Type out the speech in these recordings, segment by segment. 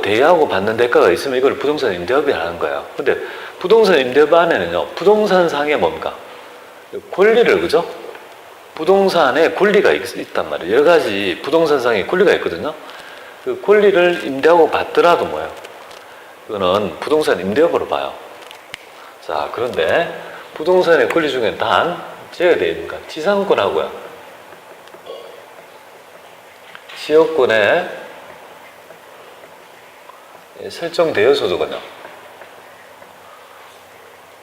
대여하고 받는 대가가 있으면 이걸 부동산 임대업이 하는 거예요. 근데 부동산 임대업 안에는요, 부동산상의 뭡니까? 권리를, 그죠? 부동산에 권리가 있단 말이에요. 여러 가지 부동산상의 권리가 있거든요. 그 권리를 임대하고 받더라도 뭐예요? 그거는 부동산 임대업으로 봐요. 자, 그런데 부동산의 권리 중에 단 제가 되어 있는가? 지상권하고요, 지역권에 설정 대여소득은요,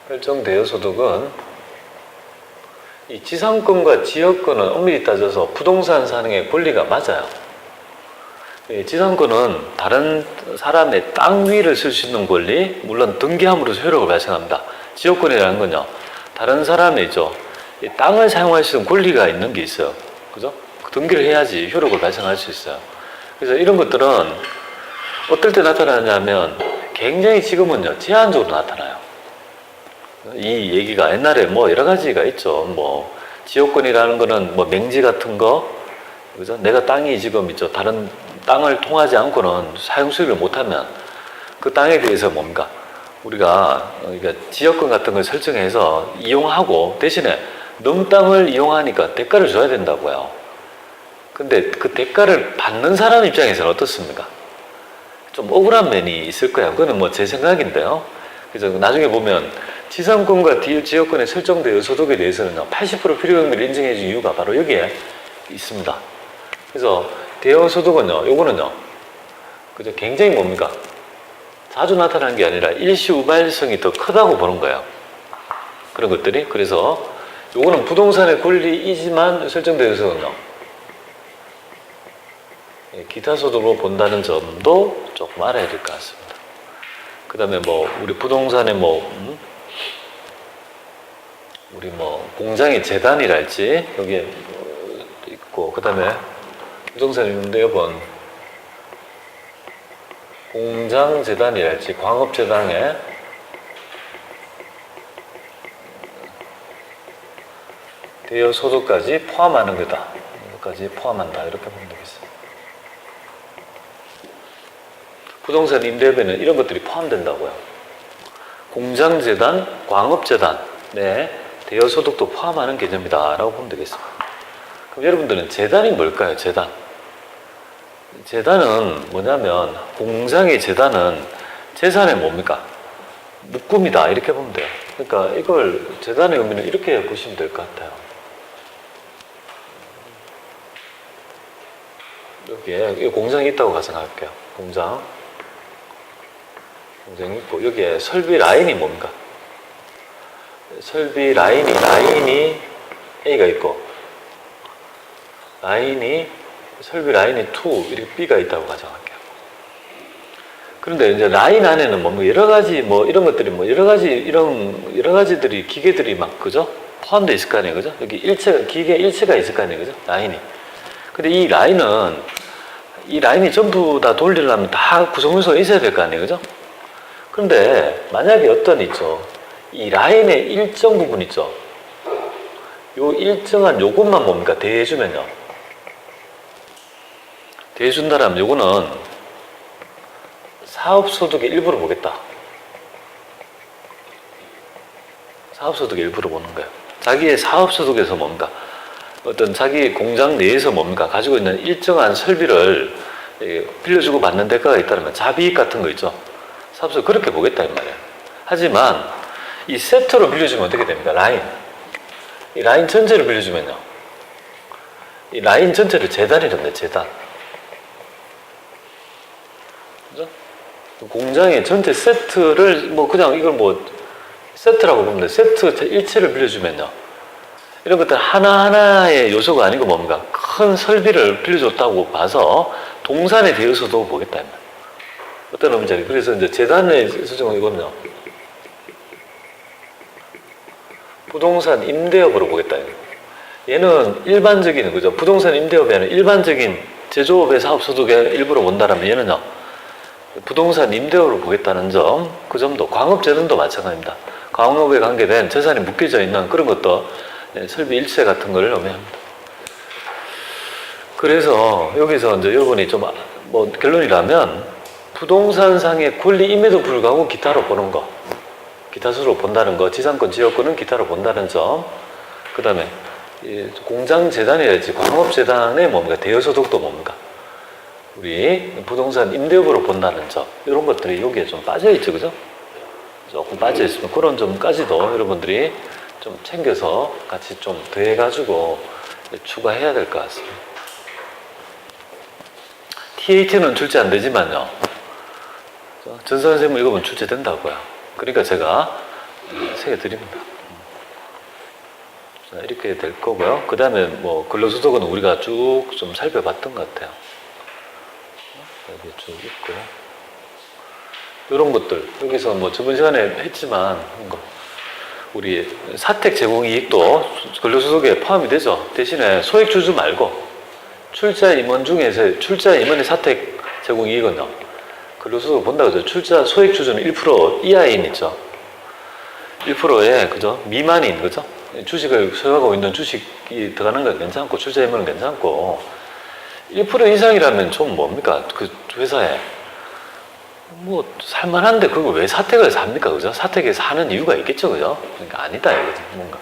설정 대여소득은 이 지상권과 지역권은 엄밀히 따져서 부동산 사능의 권리가 맞아요. 지상권은 다른 사람의 땅 위를 쓸 수 있는 권리, 물론 등기함으로써 효력을 발생합니다. 지역권이라는 건요, 다른 사람이죠, 이 땅을 사용할 수 있는 권리가 있는 게 있어요. 그죠? 등기를 해야지 효력을 발생할 수 있어요. 그래서 이런 것들은 어떨 때 나타나냐면 굉장히 지금은요, 제한적으로 나타나요. 이 얘기가 옛날에 뭐 여러 가지가 있죠. 뭐 지역권이라는 거는 뭐 맹지 같은 거, 그죠? 내가 땅이 지금 있죠, 다른 땅을 통하지 않고는 사용 수익을 못하면 그 땅에 대해서 뭡니까? 우리가 그러니까 지역권 같은 걸 설정해서 이용하고 대신에 넘 땅을 이용하니까 대가를 줘야 된다고요. 근데 그 대가를 받는 사람 입장에서는 어떻습니까? 좀 억울한 면이 있을 거예요. 그거는 뭐 제 생각인데요. 그래서 나중에 보면 지상권과 지역권에 설정되어 소득에 대해서는요, 80% 필요금을 인정해 준 이유가 바로 여기에 있습니다. 그래서 대여 소득은요, 요거는요, 그죠? 굉장히 뭡니까? 자주 나타나는 게 아니라 일시우발성이 더 크다고 보는 거예요. 그런 것들이. 그래서 요거는 부동산의 권리이지만 설정되어 소득은요, 기타 소득으로 본다는 점도 조금 알아야 될 것 같습니다. 그 다음에 뭐, 우리 부동산에 우리 뭐, 공장의 재단이랄지, 여기에 있고, 그 다음에 부동산 임대업은 공장 재단이랄지, 광업 재단에 대여 소득까지 포함하는 거다. 이것까지 포함한다. 이렇게 보면 되겠습니다. 부동산 임대업에는 이런 것들이 포함된다고요. 공장재단, 광업재단에 대여소득도 포함하는 개념이다 라고 보면 되겠습니다. 그럼 여러분들은 재단이 뭘까요? 재단. 재단은 뭐냐면, 공장의 재단은 재산의 뭡니까? 묶음이다 이렇게 보면 돼요. 그러니까 이걸 재단의 의미는 이렇게 보시면 될 것 같아요. 여기에 공장이 있다고 가정할게요. 공장이 있고, 여기에 설비 라인이 뭡니까? 설비 라인이 A가 있고, 설비 라인이 2, 이렇게 B가 있다고 가정할게요. 그런데 이제 라인 안에는 뭐 여러 가지 뭐 이런 것들이 뭐 여러 가지들이 기계들이 막, 그죠? 포함되어 있을 거 아니에요, 그죠? 여기 기계 일체가 있을 거 아니에요, 그죠? 라인이. 근데 이 라인이 전부 다 돌리려면 다 구성 요소가 있어야 될 거 아니에요, 그죠? 그런데 만약에 이 라인의 일정 부분 있죠? 요 일정한 요것만 뭡니까? 대해주면요. 대해준다라면 요거는 사업소득의 일부를 보겠다. 사업소득의 일부를 보는 거예요. 자기의 사업소득에서 뭡니까? 어떤 자기 공장 내에서 뭡니까? 가지고 있는 일정한 설비를 빌려주고 받는 대가가 있다면 자비익 같은 거 있죠? 사업소득 그렇게 보겠다 이 말이에요. 하지만 이 세트로 빌려주면 어떻게 됩니까? 이 라인 전체를 빌려주면요, 이 라인 전체를 재단이란데, 재단. 그죠? 공장의 전체 세트를 뭐 그냥 이걸 뭐 세트라고 보면 돼. 세트 일체를 빌려주면요, 이런 것들 하나하나의 요소가 아니고 뭡니까? 큰 설비를 빌려줬다고 봐서 동산에 대해서도 보겠다. 어떤 의미인지. 그래서 이제 재단의 수정은 이거는요, 부동산 임대업으로 보겠다. 얘는 일반적인, 그죠? 부동산 임대업에는 일반적인 제조업의 사업소득의 일부로 본다라면 얘는요, 부동산 임대업으로 보겠다는 점, 그 점도, 광업재단도 마찬가지입니다. 광업에 관계된 재산이 묶여져 있는 그런 것도 설비 일체 같은 걸 의미합니다. 그래서 여기서 이제 여러분이 좀 뭐 결론이라면 부동산상의 권리임에도 불구하고 기타로 보는 거, 기타 수로 본다는 거, 지상권, 지역권은 기타로 본다는 점. 그 다음에 공장재단이랄지 광업재단의 뭡니까? 대여소득도 뭡니까? 우리 부동산 임대업으로 본다는 점. 이런 것들이 여기에 좀 빠져있죠, 그죠? 조금 빠져있으면 그런 점까지도 여러분들이 좀 챙겨서 같이 좀 더해가지고 추가해야 될 것 같습니다. TAT는 출제 안 되지만요. 전산세무 이거는 출제된다고요. 그러니까 제가 새겨드립니다. 자, 이렇게 될 거고요. 그 다음에 뭐 근로소득은 우리가 쭉 좀 살펴봤던 것 같아요. 여기 쭉 있고. 이런 것들. 여기서 뭐 저번 시간에 했지만, 우리 사택 제공 이익도 근로소득에 포함이 되죠. 대신에 소액주주 말고, 출자 임원 중에서 출자 임원의 사택 제공 이익은요. 근로소득을 본다고 하죠. 출자 소액주주는 1% 이하인 있죠. 1%에, 그죠? 미만인, 그죠? 주식을 소유하고 있는 주식이 들어가는 건 괜찮고, 출자 임원은 괜찮고, 1% 이상이라면 좀 뭡니까? 그 회사에. 뭐, 살만한데 그걸 왜 사택을 삽니까? 그죠? 사택에서 하는 이유가 있겠죠, 그죠? 그러니까 아니다, 이거죠. 뭔가.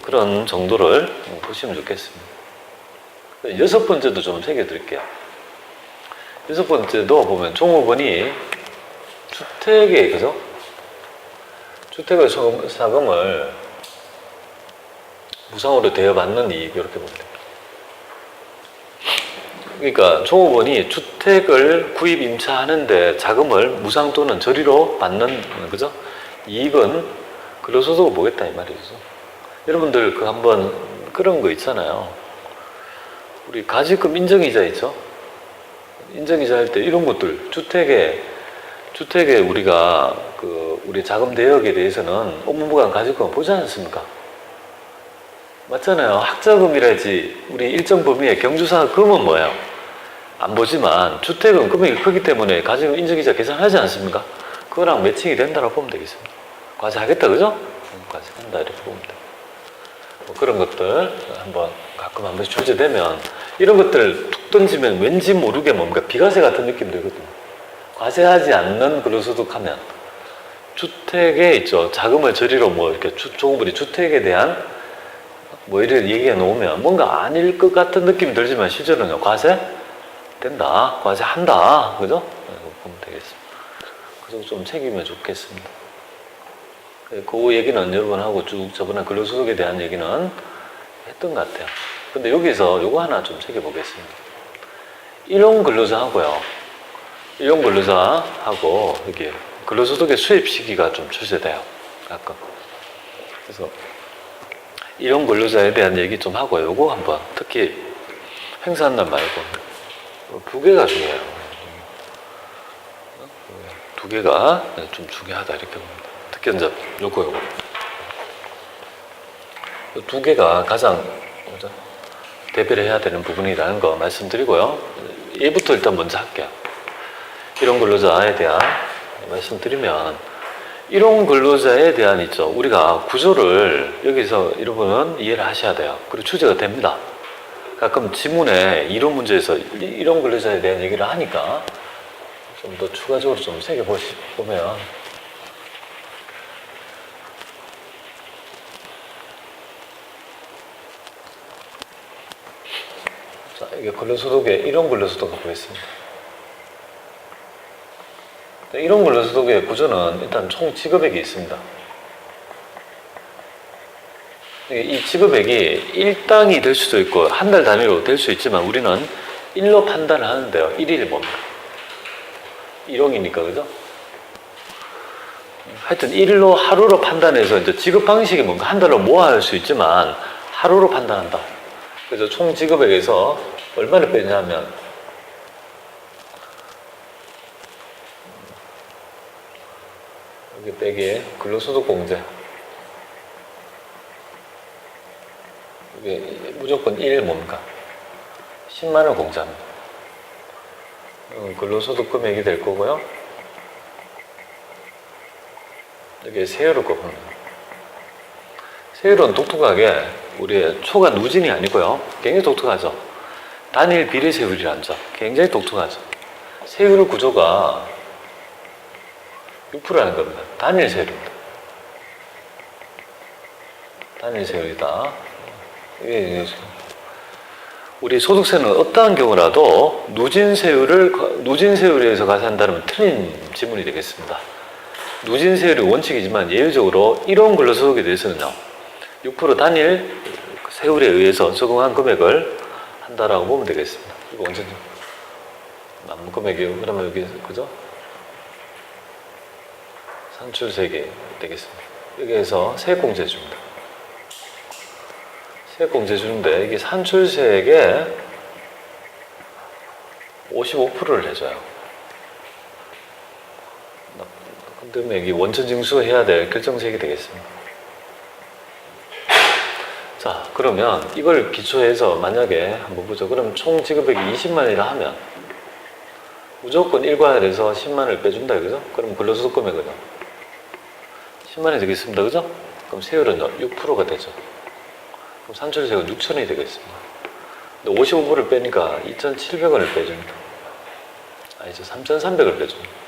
그런 정도를 보시면 좋겠습니다. 6번째도 좀 새겨드릴게요. 6번째도 보면 종업원이 주택에, 그죠? 주택의 사금을 무상으로 대여받는 이익, 이렇게 보면 됩니다. 그러니까 종업원이 주택을 구입 임차하는데 자금을 무상 또는 저리로 받는, 그죠? 이익은 근로소득을 보겠다 이 말이죠. 여러분들 그 한번 그런 거 있잖아요. 우리 가지금 인정이자 있죠? 인정이자 할 때 이런 것들 주택에 우리가 우리 자금 대역에 대해서는 업무부가 가지금 보지 않습니까? 맞잖아요. 학자금이라지 우리 일정 범위의 경조사금은 뭐예요? 안 보지만 주택은 금액이 크기 때문에 가지금 인정이자 계산하지 않습니까? 그거랑 매칭이 된다고 보면 되겠습니다. 과세하겠다, 그죠? 과세한다 이렇게 보면 돼요. 뭐 그런 것들 가끔 한 번씩 출제되면 이런 것들 툭 던지면 왠지 모르게 뭡니까? 비과세 같은 느낌 들거든요. 과세하지 않는 근로소득하면 주택에 있죠. 자금을 저리로 뭐 이렇게 종업원이 주택에 대한 뭐 이런 얘기가 나오면 뭔가 아닐 것 같은 느낌이 들지만 실제로는 과세 된다, 과세 한다, 그죠? 보면 되겠습니다. 그래서 좀 챙기면 좋겠습니다. 그 얘기는 여러분하고 쭉 저번에 근로소득에 대한 얘기는 했던 것 같아요. 근데 여기서 요거 하나 좀 챙겨보겠습니다. 일용 근로자하고요. 일용 근로자하고 이게 근로소득의 수입 시기가 좀 출제돼요. 가끔. 그래서 일용 근로자에 대한 얘기 좀 하고 요거 한번 특히 행사한 날 말고 두 개가 중요해요. 두 개가 좀 중요하다 이렇게 봅니다. 특히 이제 요거 두 개가 가장 대비를 해야 되는 부분이라는 거 말씀드리고요. 얘부터 일단 먼저 할게요. 일용 근로자에 대한 말씀드리면 일용 근로자에 대한 있죠. 우리가 구조를 여기서 여러분은 이해를 하셔야 돼요. 그리고 출제가 됩니다. 가끔 지문에 이론 문제에서 일용 근로자에 대한 얘기를 하니까 좀 더 추가적으로 좀 새겨보면 자, 이게 근로소득의 일용 근로소득을 보겠습니다. 일용 근로소득의 구조는 일단 총 지급액이 있습니다. 이 지급액이 일당이 될 수도 있고 한 달 단위로 될 수 있지만 우리는 일로 판단을 하는데요. 일일이 뭡니까? 일용이니까, 그죠? 하여튼 일로 하루로 판단해서 이제 지급 방식이 뭔가 한 달로 모아할 수 있지만 하루로 판단한다. 그래서 총 지급액에서 얼마를 빼냐면 여기 빼기 근로소득 공제 이게 무조건 1 뭡니까? 10만 원 공제합니다. 근로소득 금액이 될 거고요. 이게 세율을 곱합니다. 세율은 독특하게 우리의 초과 누진이 아니고요. 굉장히 독특하죠. 단일 비례세율이라는 점. 굉장히 독특하죠. 세율 구조가 6%라는 겁니다. 단일 세율입니다. 단일 세율이다. 이게 우리 소득세는 어떠한 경우라도 누진 세율에 의해서 가산한다면 틀린 지문이 되겠습니다. 누진 세율이 원칙이지만 예외적으로 1원 근로소득에 대해서는요, 6% 단일 세율에 의해서 적용한 금액을 한다라고 보면 되겠습니다. 이거 완전 남은 금액이에요. 그러면 여기 그죠? 산출세계 되겠습니다. 여기에서 세액공제줍니다. 세액공제주는데 이게 산출세액의 55%를 해줘요. 그다음에 이게 원천징수해야 될 결정세액이 되겠습니다. 자, 그러면 이걸 기초해서 만약에 한번 보죠. 그럼 총 지급액이 20만이라 하면 무조건 일괄해서 10만을 빼준다, 그죠? 그럼 근로소득 금액은요? 10만이 되겠습니다, 그죠? 그럼 세율은요? 6%가 되죠. 그럼 산출세액은 6천이 되겠습니다. 근데 55%를 빼니까 2,700원을 빼줍니다. 아니죠, 3,300을 빼줍니다.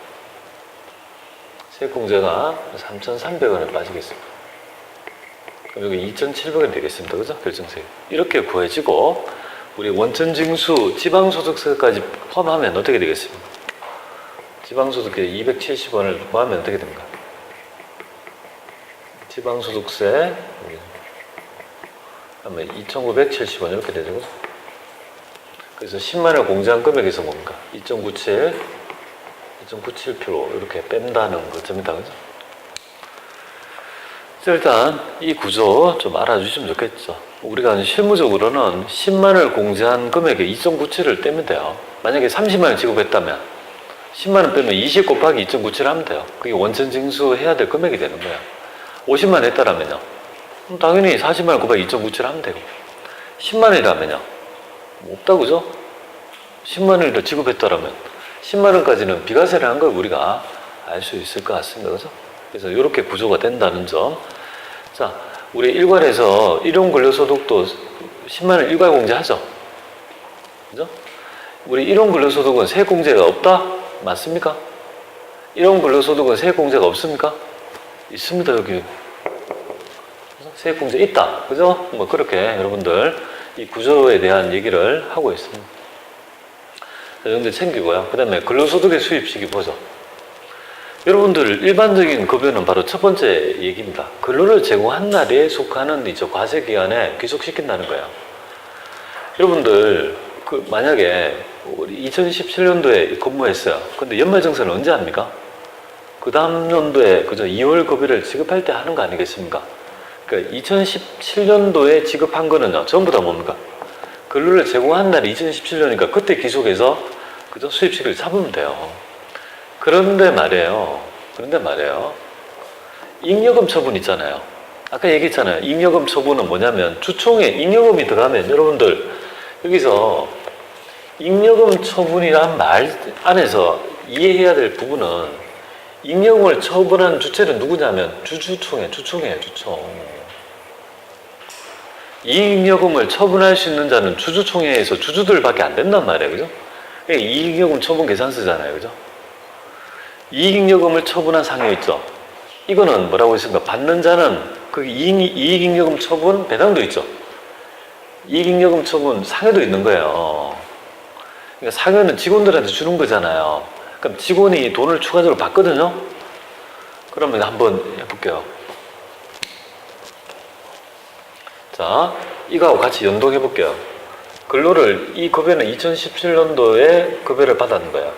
세액공제가 3,300원을 빠지겠습니다. 그럼 여기 2,700원 되겠습니다. 그죠? 결정세액. 이렇게 구해지고, 우리 원천징수 지방소득세까지 포함하면 어떻게 되겠습니까? 지방소득세 270원을 포함하면 어떻게 됩니까? 지방소득세, 그러면 2,970원 이렇게 되죠. 그죠? 그래서 10만을 공제한 금액에서 뭡니까? 2.97% 이렇게 뺀다는 거점이다. 그죠? 일단 이 구조 좀 알아주시면 좋겠죠. 우리가 실무적으로는 10만을 공제한 금액에 2.97을 떼면 돼요. 만약에 30만을 지급했다면 10만원 빼면 20 곱하기 2.97 하면 돼요. 그게 원천징수 해야 될 금액이 되는 거예요. 50만 했다라면요, 당연히 40만원 곱하기 2.97 하면 되고, 10만원이라면요 없다, 그죠? 10만원이라 지급했다라면 10만원까지는 비과세를 한 걸 우리가 알 수 있을 것 같습니다. 그죠? 그래서 이렇게 구조가 된다는 점. 자, 우리 일괄에서 일용 근로소득도 10만원 일괄 공제하죠. 그죠? 우리 일용 근로소득은 세액 공제가 없다? 맞습니까? 일용 근로소득은 세액 공제가 없습니까? 있습니다, 여기. 세액 공제 있다. 그죠? 뭐 그렇게 여러분들 이 구조에 대한 얘기를 하고 있습니다. 자, 정도 챙기고요. 그 다음에 근로소득의 수입식이 뭐죠? 여러분들 일반적인 급여는 바로 첫 번째 얘기입니다. 근로를 제공한 날에 속하는 이제 과세기간에 귀속시킨다는 거예요. 여러분들 만약에 우리 2017년도에 근무했어요. 근데 연말정산을 언제 합니까? 그 다음 연도에 그저 2월 급여를 지급할 때 하는 거 아니겠습니까? 그러니까 2017년도에 지급한 거는요, 전부 다 뭡니까? 근로를 제공한 날이 2017년이니까 그때 기속해서 그저 수입식을 잡으면 돼요. 그런데 말이에요. 잉여금 처분 있잖아요. 아까 얘기했잖아요. 잉여금 처분은 뭐냐면 주총에 잉여금이 들어가면 여러분들 여기서 잉여금 처분이란 말 안에서 이해해야 될 부분은 잉여금을 처분한 주체는 누구냐면 주총이에요. 주총. 이익잉여금을 처분할 수 있는 자는 주주총회에서 주주들밖에 안 된단 말이에요. 그죠? 그러니까 이익잉여금 처분 계산서잖아요. 그죠? 이익잉여금을 처분한 상여 있죠. 이거는 뭐라고 했습니까? 받는 자는 그 이익잉여금 처분 배당도 있죠. 이익잉여금 처분 상여도 있는 거예요. 그러니까 상여는 직원들한테 주는 거잖아요. 그럼 직원이 돈을 추가적으로 받거든요. 그러면 한번 해볼게요. 자, 이거하고 같이 연동해 볼게요. 이 급여는 2017년도에 급여를 받았는 거예요.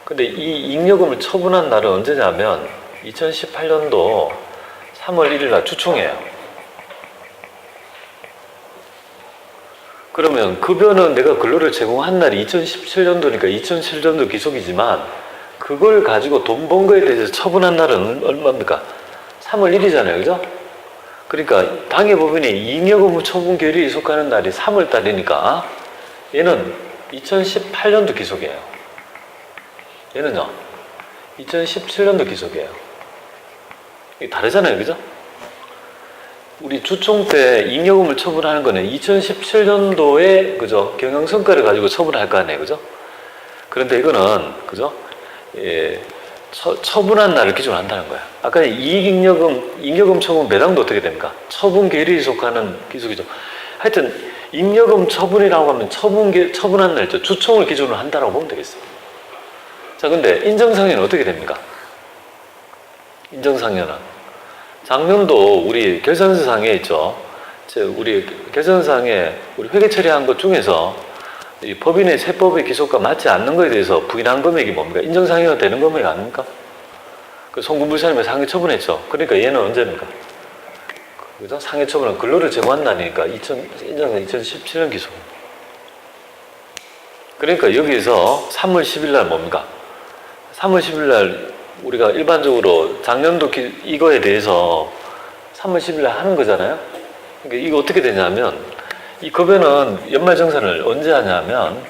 근데 이 잉여금을 처분한 날은 언제냐면 2018년도 3월 1일 날 주총이에요. 그러면 급여는 내가 근로를 제공한 날이 2017년도니까 2007년도 기속이지만 그걸 가지고 돈 번 거에 대해서 처분한 날은 얼마입니까? 3월 1일이잖아요. 그죠? 그러니까 당해법인이 잉여금 처분 결의에 속하는 날이 3월 달이니까 얘는 2018년도 기속이에요. 얘는요, 2017년도 기속이에요. 이게 다르잖아요, 그죠? 우리 주총 때 잉여금을 처분하는 거는 2017년도에, 그죠? 경영성과를 가지고 처분할 거 아니에요, 그죠? 그런데 이거는, 그죠? 예, 처분한 날을 기준으로 한다는 거야. 아까 잉여금 처분 배당도 어떻게 됩니까? 처분 계류에 속하는 기속이죠. 하여튼 잉여금 처분이라고 하면 처분한 날이죠. 주총을 기준으로 한다라고 보면 되겠어요. 자, 근데 인정상여는 어떻게 됩니까? 인정상여는 작년도 우리 결산서상에 있죠. 우리 결산서상에 우리 회계 처리한 것 중에서 이 법인의 세법의 기속과 맞지 않는 것에 대해서 부인한 금액이 뭡니까? 인정상여가 되는 금액 아닙니까? 그 송금불사님이 상해 처분했죠. 그러니까 얘는 언제입니까? 그죠? 상해 처분은 근로를 제공한 날이니까 인정상여 2017년 기속. 그러니까 여기서 3월 10일 날 뭡니까? 3월 10일 날 우리가 일반적으로 작년도 이거에 대해서 3월 10일 날 하는 거잖아요. 그러니까 이거 어떻게 되냐면 이 급여는 연말정산을 언제 하냐면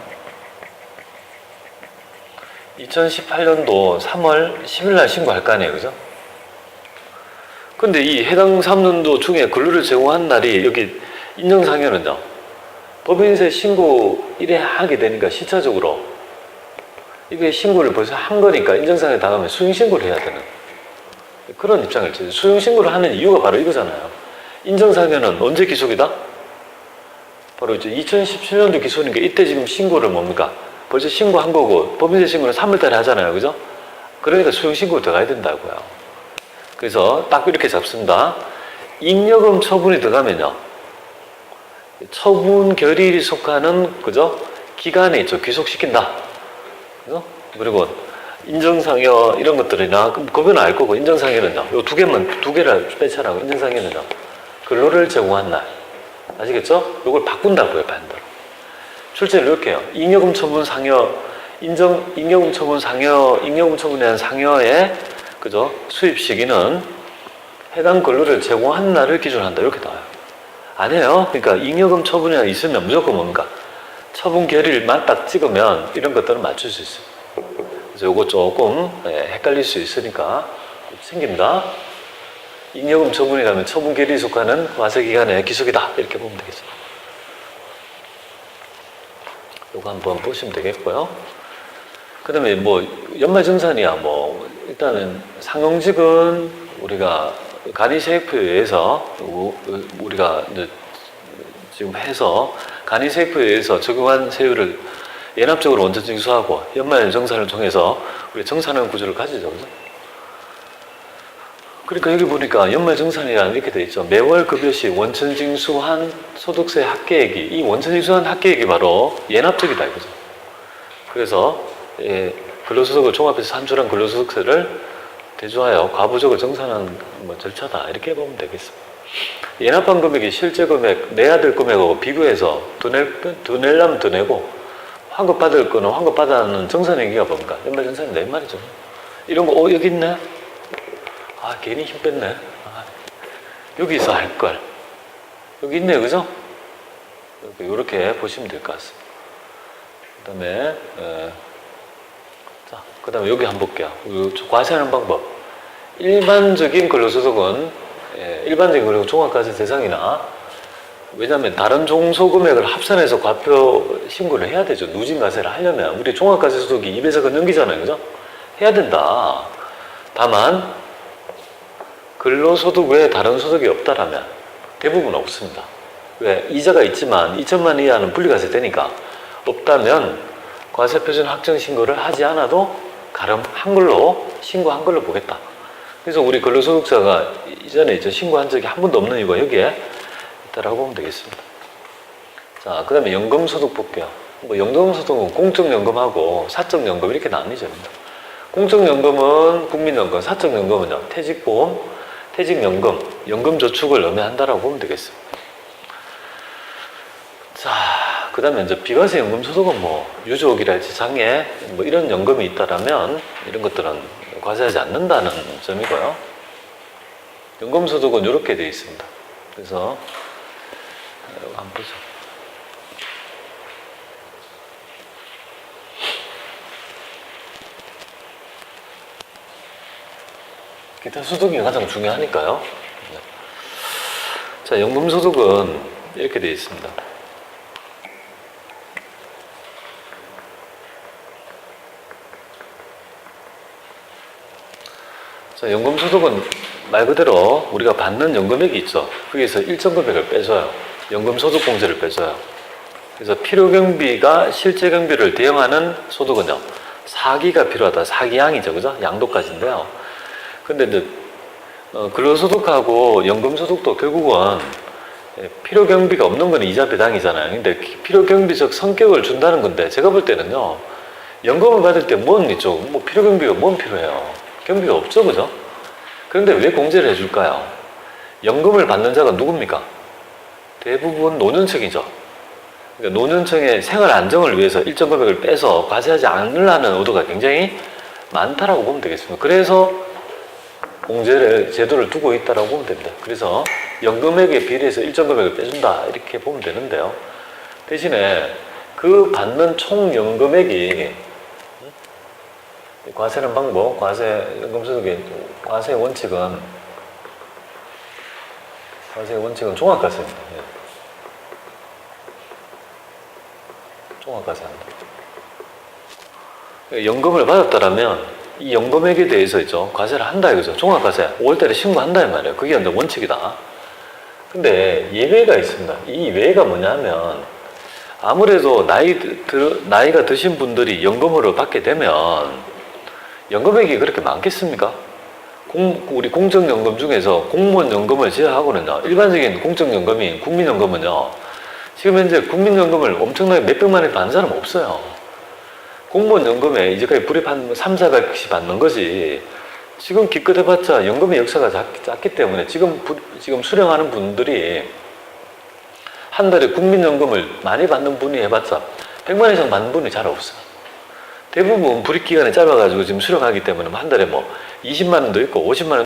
2018년도 3월 10일 날 신고할 거 아니에요. 그죠? 근데 이 해당 3년도 중에 근로를 제공한 날이 여기 인정상여는요. 법인세 신고 1회 하게 되니까 시차적으로 이게 신고를 벌써 한 거니까 인정상여 다음에 수용신고를 해야 되는 그런 입장을 죠. 수용신고를 하는 이유가 바로 이거잖아요. 인정상여는 언제 기속이다? 바로 이제 2017년도 기소니까 이때 지금 신고를 뭡니까? 벌써 신고한 거고 법인세 신고는 3월달에 하잖아요. 그죠? 그러니까 수용신고가 들어가야 된다고요. 그래서 딱 이렇게 잡습니다. 잉여금 처분이 들어가면요. 처분 결의에 속하는 그죠? 기간에 있죠. 귀속시킨다. 그죠? 그리고 인정상여 이런 것들이나 그거는 알 거고 인정상여는요. 요 두 개를 빼쳐나고 인정상여는요. 근로를 제공한 날. 아시겠죠? 요걸 바꾼다고요, 반대로. 출제를 이렇게 해요. 잉여금 처분 상여, 잉여금 처분 상여, 잉여금 처분에 대한 상여의, 그죠? 수입 시기는 해당 근로를 제공한 날을 기준으로 한다. 이렇게 나와요. 아니에요. 그러니까 잉여금 처분이 있으면 무조건 뭡니까? 처분 결의만 딱 찍으면 이런 것들은 맞출 수 있어요. 그래서 요거 조금 헷갈릴 수 있으니까 생깁니다. 잉여금 처분이라면 처분 결의에 속하는 과세기간의 기속이다. 이렇게 보면 되겠죠. 요거 한번 보시면 되겠고요. 그 다음에 뭐, 연말정산이야, 뭐, 일단은 상용직은 우리가 간이세액표에 의해서 우리가 이제 지금 해서 간이세액표에 의해서 적용한 세율을 연합적으로 원천 징수하고 연말정산을 통해서 우리 정산하는 구조를 가지죠. 그죠? 그러니까 여기 보니까 연말정산이라는 이렇게 돼 있죠. 매월 급여시 원천징수한 소득세 합계액이 이 원천징수한 합계액이 바로 연합적이다 이거죠. 그래서 근로소득을 종합해서 산출한 근로소득세를 대조하여 과부적을 정산하는 절차다 이렇게 보면 되겠습니다. 연합한 금액이 실제 금액 내야 될 금액하고 비교해서 더 내려면 더 내고 환급받을 거는 환급받아는 정산행위가 뭡니까? 연말정산이 내 말이죠. 이런 거 여기 있네. 아, 괜히 힘 뺐네. 아, 여기서 할 걸. 여기 있네, 그죠? 이렇게 보시면 될 것 같습니다. 그 다음에, 자, 그 다음에 여기 한번 볼게요. 과세하는 방법. 일반적인 근로소득은, 일반적인 그리고 종합과세 대상이나, 왜냐하면 다른 종소금액을 합산해서 과표 신고를 해야 되죠. 누진과세를 하려면. 우리 종합과세 소득이 2배에서 넘기잖아요, 그죠? 해야 된다. 다만, 근로소득 외에 다른 소득이 없다라면 대부분 없습니다. 왜? 이자가 있지만 2천만 원 이하는 분리과세 되니까 없다면 과세표준 확정 신고를 하지 않아도 가름 한글로 신고한 걸로 보겠다. 그래서 우리 근로소득자가 이전에 이제 신고한 적이 한 번도 없는 이유가 여기에 있다라고 보면 되겠습니다. 자, 그 다음에 연금소득 볼게요. 뭐 연금소득은 공적연금하고 사적연금 이렇게 나뉘죠. 공적연금은 국민연금, 사적연금은요 퇴직보험, 퇴직연금, 연금저축을 의미한다라고 보면 되겠습니다. 자, 그 다음에 이제 비과세 연금소득은 뭐 유족이랄지 장애 뭐 이런 연금이 있다라면 이런 것들은 과세하지 않는다는 점이고요. 연금소득은 이렇게 되어 있습니다. 그래서 한번 보죠. 기타 소득이 가장 중요하니까요. 자, 연금소득은 이렇게 되어 있습니다. 자, 연금소득은 말 그대로 우리가 받는 연금액이 있죠. 거기에서 일정 금액을 빼줘요. 연금소득공제를 빼줘요. 그래서 필요경비가 실제 경비를 대응하는 소득은요, 사기가 필요하다. 사기양이죠, 그죠? 양도까지인데요. 근데 이제 근로소득하고 연금소득도 결국은 필요경비가 없는 건 이자 배당이잖아요. 근데 필요경비적 성격을 준다는 건데, 제가 볼 때는요, 연금을 받을 때 뭔 있죠? 뭐 필요경비가 뭔 필요해요? 경비가 없죠, 그죠? 그런데 왜 공제를 해줄까요? 연금을 받는 자가 누굽니까? 대부분 노년층이죠. 그러니까 노년층의 생활 안정을 위해서 일정 금액을 빼서 과세하지 않으려는 의도가 굉장히 많다라고 보면 되겠습니다. 그래서 공제를 제도를 두고 있다라고 보면 됩니다. 그래서 연금액에 비례해서 일정 금액을 빼준다 이렇게 보면 되는데요. 대신에 그 받는 총 연금액이 과세하는 방법, 연금소득의 과세 원칙은 종합과세입니다. 종합과세합니다. 연금을 받았다라면 이 연금액에 대해서 있죠, 과세를 한다 이거죠. 종합과세 5월달에 신고한다 이 말이에요. 그게 이제 원칙이다. 근데 예외가 있습니다. 이 예외가 뭐냐면, 아무래도 나이가 드신 분들이 연금으로 받게 되면 연금액이 그렇게 많겠습니까? 우리 공적연금 중에서 공무원연금을 제외하고는요, 일반적인 공적연금인 국민연금은요, 지금 현재 국민연금을 엄청나게 몇백만 원 받는 사람 없어요. 공무원연금에 이제까지 불입 한 3, 400씩 받는 거지, 지금 기껏해봤자 연금의 역사가 작기 때문에 지금 수령하는 분들이 한 달에 국민연금을 많이 받는 분이 해봤자 100만 원 이상 받는 분이 잘 없어요. 대부분 불입 기간이 짧아가지고 지금 수령하기 때문에 한 달에 뭐 20만 원도 있고 50만 원